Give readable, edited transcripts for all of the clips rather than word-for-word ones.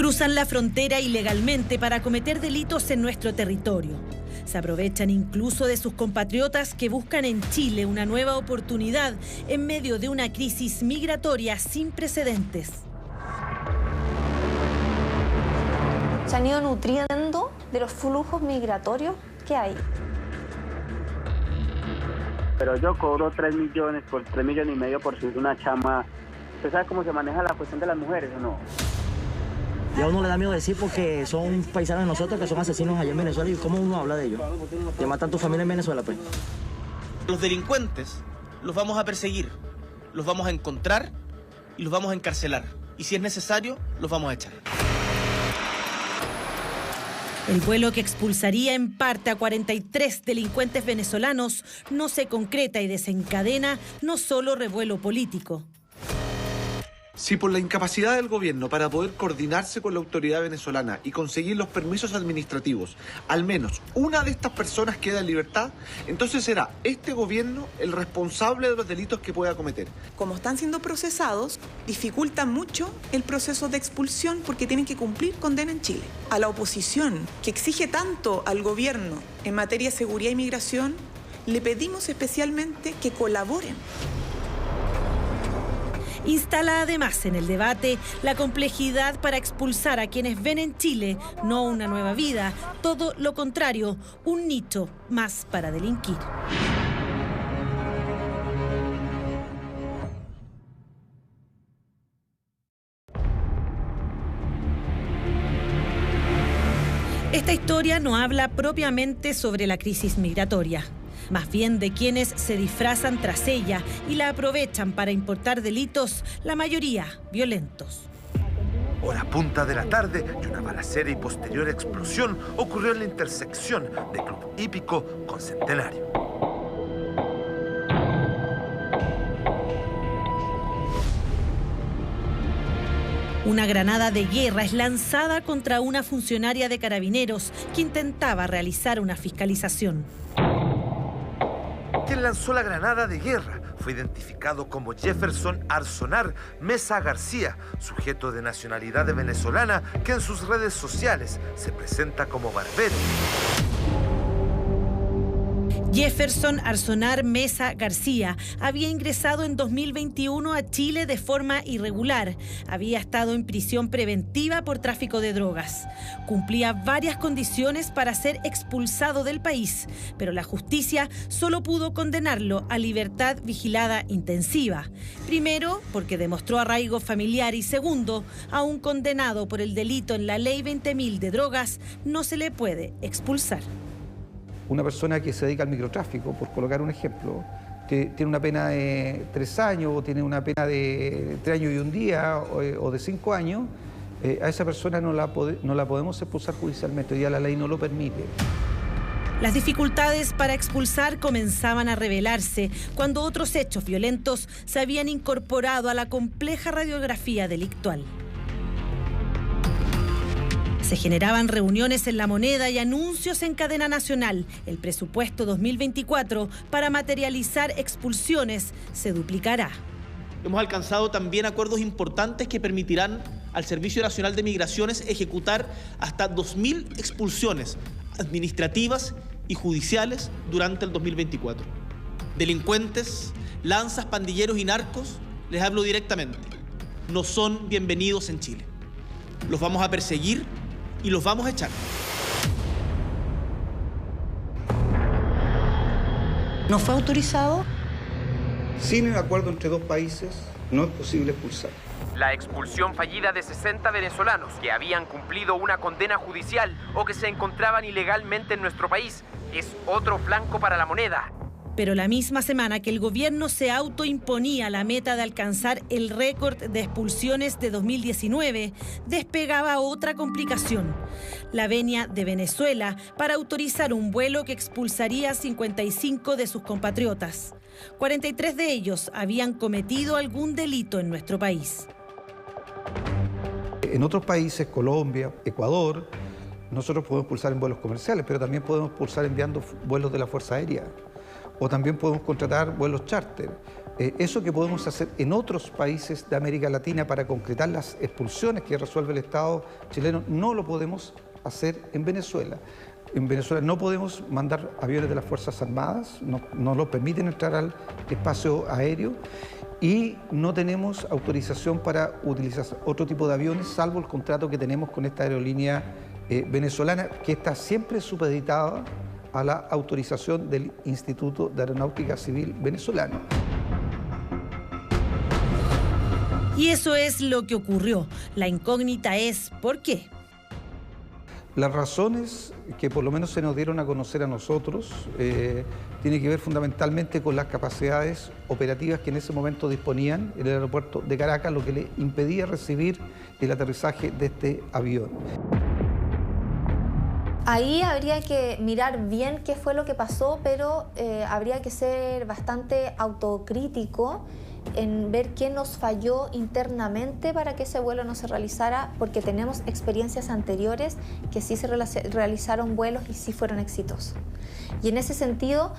Cruzan la frontera ilegalmente para cometer delitos en nuestro territorio. Se aprovechan incluso de sus compatriotas que buscan en Chile una nueva oportunidad en medio de una crisis migratoria sin precedentes. Se han ido nutriendo de los flujos migratorios que hay. Pero yo cobro 3 millones por 3,5 millones por subir una chama. ¿Usted sabe cómo se maneja la cuestión de las mujeres o no? Y a uno le da miedo decir porque son paisanos de nosotros que son asesinos allá en Venezuela. ¿Y cómo uno habla de ellos? Que matan a tu familia en Venezuela, pues. Los delincuentes los vamos a perseguir, los vamos a encontrar y los vamos a encarcelar. Y si es necesario, los vamos a echar. El vuelo que expulsaría en parte a 43 delincuentes venezolanos no se concreta y desencadena no solo revuelo político. Si por la incapacidad del gobierno para poder coordinarse con la autoridad venezolana y conseguir los permisos administrativos, al menos una de estas personas queda en libertad, entonces será este gobierno el responsable de los delitos que pueda cometer. Como están siendo procesados, dificultan mucho el proceso de expulsión porque tienen que cumplir condena en Chile. A la oposición, que exige tanto al gobierno en materia de seguridad y migración, le pedimos especialmente que colaboren. Instala además en el debate la complejidad para expulsar a quienes ven en Chile no una nueva vida, todo lo contrario, un nicho más para delinquir. Esta historia no habla propiamente sobre la crisis migratoria, más bien de quienes se disfrazan tras ella y la aprovechan para importar delitos, la mayoría violentos. Hora punta de la tarde y una balacera y posterior explosión ocurrió en la intersección de Club Hípico con Centenario. Una granada de guerra es lanzada contra una funcionaria de Carabineros que intentaba realizar una fiscalización. Quien lanzó la granada de guerra fue identificado como Jefferson Arzonar Mesa García, sujeto de nacionalidad venezolana que en sus redes sociales se presenta como barbero. Jefferson Arzonar Mesa García había ingresado en 2021 a Chile de forma irregular. Había estado en prisión preventiva por tráfico de drogas. Cumplía varias condiciones para ser expulsado del país, pero la justicia solo pudo condenarlo a libertad vigilada intensiva. Primero, porque demostró arraigo familiar y segundo, a un condenado por el delito en la Ley 20.000 de drogas no se le puede expulsar. Una persona que se dedica al microtráfico, por colocar un ejemplo, tiene una pena de 3 años o tiene una pena de 3 años y un día o de 5 años, a esa persona no la podemos expulsar judicialmente, ya la ley no lo permite. Las dificultades para expulsar comenzaban a revelarse cuando otros hechos violentos se habían incorporado a la compleja radiografía delictual. Se generaban reuniones en La Moneda y anuncios en cadena nacional. El presupuesto 2024 para materializar expulsiones se duplicará. Hemos alcanzado también acuerdos importantes que permitirán al Servicio Nacional de Migraciones ejecutar hasta 2.000 expulsiones administrativas y judiciales durante el 2024. Delincuentes, lanzas, pandilleros y narcos, les hablo directamente, no son bienvenidos en Chile. Los vamos a perseguir y los vamos a echar. ¿No fue autorizado? Sin el acuerdo entre dos países, no es posible expulsar. La expulsión fallida de 60 venezolanos que habían cumplido una condena judicial o que se encontraban ilegalmente en nuestro país es otro flanco para La Moneda. Pero la misma semana que el gobierno se autoimponía la meta de alcanzar el récord de expulsiones de 2019, despegaba otra complicación: la venia de Venezuela para autorizar un vuelo que expulsaría a 55 de sus compatriotas. 43 de ellos habían cometido algún delito en nuestro país. En otros países, Colombia, Ecuador, nosotros podemos expulsar en vuelos comerciales, pero también podemos expulsar enviando vuelos de la Fuerza Aérea. O también podemos contratar vuelos charter. Eso que podemos hacer en otros países de América Latina para concretar las expulsiones que resuelve el Estado chileno, no lo podemos hacer en Venezuela. En Venezuela no podemos mandar aviones de las Fuerzas Armadas, no lo permiten entrar al espacio aéreo y no tenemos autorización para utilizar otro tipo de aviones, salvo el contrato que tenemos con esta aerolínea venezolana, que está siempre supeditada a la autorización del Instituto de Aeronáutica Civil venezolano. Y eso es lo que ocurrió. La incógnita es ¿por qué? Las razones que por lo menos se nos dieron a conocer a nosotros tienen que ver fundamentalmente con las capacidades operativas que en ese momento disponían en el aeropuerto de Caracas, lo que le impedía recibir el aterrizaje de este avión. Ahí habría que mirar bien qué fue lo que pasó, pero habría que ser bastante autocrítico en ver qué nos falló internamente para que ese vuelo no se realizara, porque tenemos experiencias anteriores que sí se realizaron vuelos y sí fueron exitosos. Y en ese sentido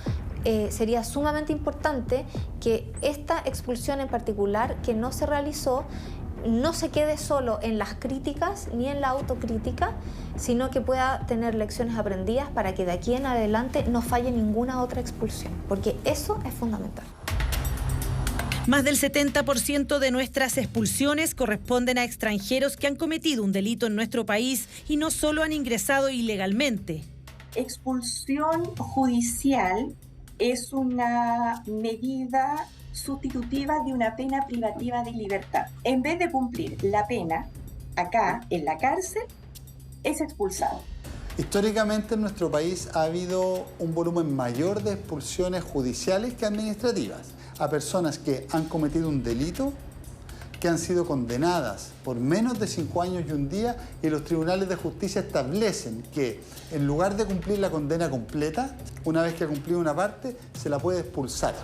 sería sumamente importante que esta expulsión en particular que no se realizó no se quede solo en las críticas ni en la autocrítica, sino que pueda tener lecciones aprendidas para que de aquí en adelante no falle ninguna otra expulsión, porque eso es fundamental. Más del 70% de nuestras expulsiones corresponden a extranjeros que han cometido un delito en nuestro país y no solo han ingresado ilegalmente. Expulsión judicial es una medida sustitutiva de una pena privativa de libertad. En vez de cumplir la pena acá en la cárcel, es expulsado. Históricamente en nuestro país ha habido un volumen mayor de expulsiones judiciales que administrativas a personas que han cometido un delito, que han sido condenadas por menos de 5 años y un día, y los tribunales de justicia establecen que en lugar de cumplir la condena completa, una vez que ha cumplido una parte, se la puede expulsar.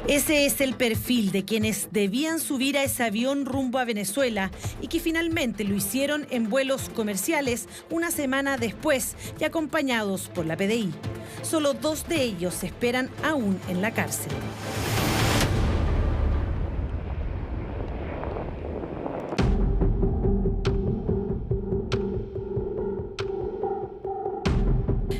Ese es el perfil de quienes debían subir a ese avión rumbo a Venezuela y que finalmente lo hicieron en vuelos comerciales una semana después y acompañados por la PDI. Solo 2 de ellos esperan aún en la cárcel.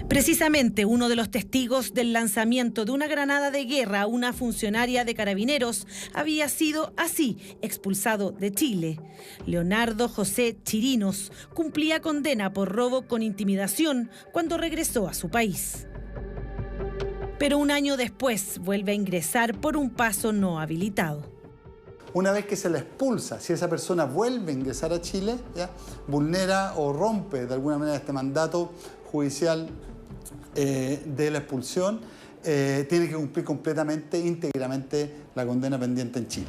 Precisamente uno de los testigos del lanzamiento de una granada de guerra a una funcionaria de Carabineros había sido así expulsado de Chile. Leonardo José Chirinos cumplía condena por robo con intimidación cuando regresó a su país. Pero un año después vuelve a ingresar por un paso no habilitado. Una vez que se la expulsa, si esa persona vuelve a ingresar a Chile, ¿ya?, vulnera o rompe de alguna manera este mandato judicial de la expulsión, tiene que cumplir completamente, íntegramente la condena pendiente en Chile.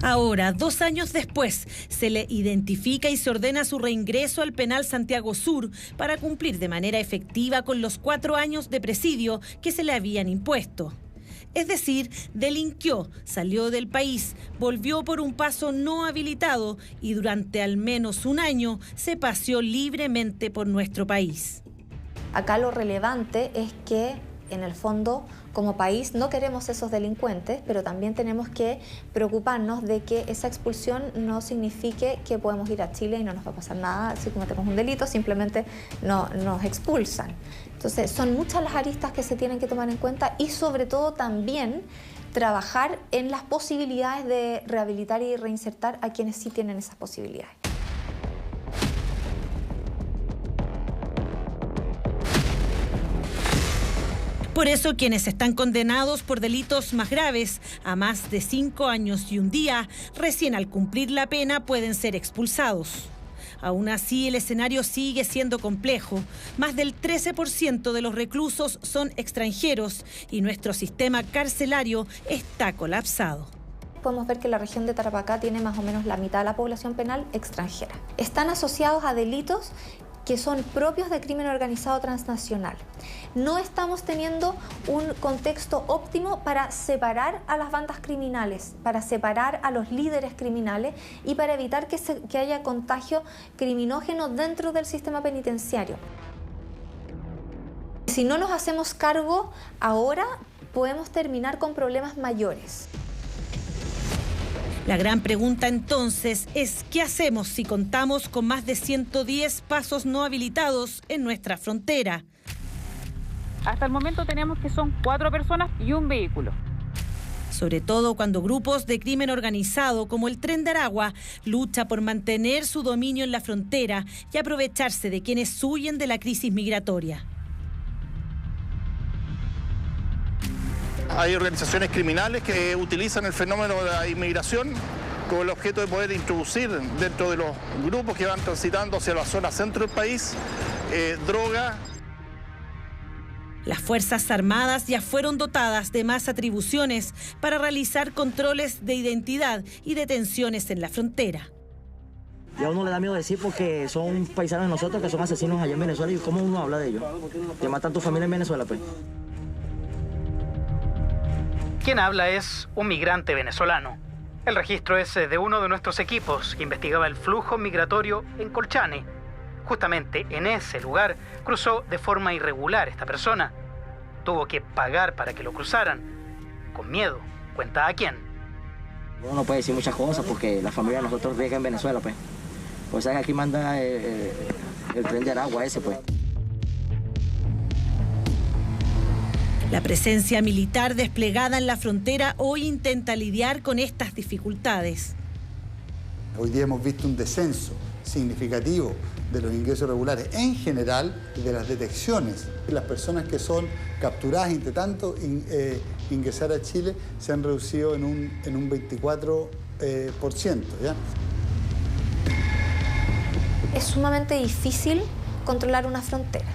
Ahora, 2 años después, se le identifica y se ordena su reingreso al penal Santiago Sur para cumplir de manera efectiva con los 4 años de presidio que se le habían impuesto. Es decir, delinquió, salió del país, volvió por un paso no habilitado y durante al menos un año se paseó libremente por nuestro país. Acá lo relevante es que, en el fondo, como país no queremos esos delincuentes, pero también tenemos que preocuparnos de que esa expulsión no signifique que podemos ir a Chile y no nos va a pasar nada si cometemos un delito, simplemente no nos expulsan. Entonces, son muchas las aristas que se tienen que tomar en cuenta y sobre todo también trabajar en las posibilidades de rehabilitar y reinsertar a quienes sí tienen esas posibilidades. Por eso, quienes están condenados por delitos más graves a más de 5 años y un día, recién al cumplir la pena pueden ser expulsados. Aún así, el escenario sigue siendo complejo. Más del 13% de los reclusos son extranjeros y nuestro sistema carcelario está colapsado. Podemos ver que la región de Tarapacá tiene más o menos la mitad de la población penal extranjera. Están asociados a delitos que son propios de crimen organizado transnacional. No estamos teniendo un contexto óptimo para separar a las bandas criminales, para separar a los líderes criminales y para evitar que haya contagio criminógeno dentro del sistema penitenciario. Si no nos hacemos cargo ahora, podemos terminar con problemas mayores. La gran pregunta entonces es, ¿qué hacemos si contamos con más de 110 pasos no habilitados en nuestra frontera? Hasta el momento tenemos que son 4 personas y un vehículo. Sobre todo cuando grupos de crimen organizado como el Tren de Aragua lucha por mantener su dominio en la frontera y aprovecharse de quienes huyen de la crisis migratoria. Hay organizaciones criminales que utilizan el fenómeno de la inmigración con el objeto de poder introducir dentro de los grupos que van transitando hacia la zona centro del país droga. Las Fuerzas Armadas ya fueron dotadas de más atribuciones para realizar controles de identidad y detenciones en la frontera. Y a uno le da miedo decir porque son paisanos de nosotros que son asesinos allá en Venezuela y cómo uno habla de ellos. Que matan tu familia en Venezuela, pues. Quien habla es un migrante venezolano. El registro es de uno de nuestros equipos que investigaba el flujo migratorio en Colchane. Justamente en ese lugar cruzó de forma irregular esta persona. Tuvo que pagar para que lo cruzaran. Con miedo. ¿Cuenta a quién? Uno no puede decir muchas cosas porque la familia de nosotros riega en Venezuela, pues. Pues sabes, aquí manda el Tren de Aragua ese, pues. La presencia militar desplegada en la frontera hoy intenta lidiar con estas dificultades. Hoy día hemos visto un descenso significativo de los ingresos regulares en general y de las detecciones. Las personas que son capturadas intentando ingresar a Chile se han reducido en un 24%. ¿Ya? Es sumamente difícil controlar una frontera.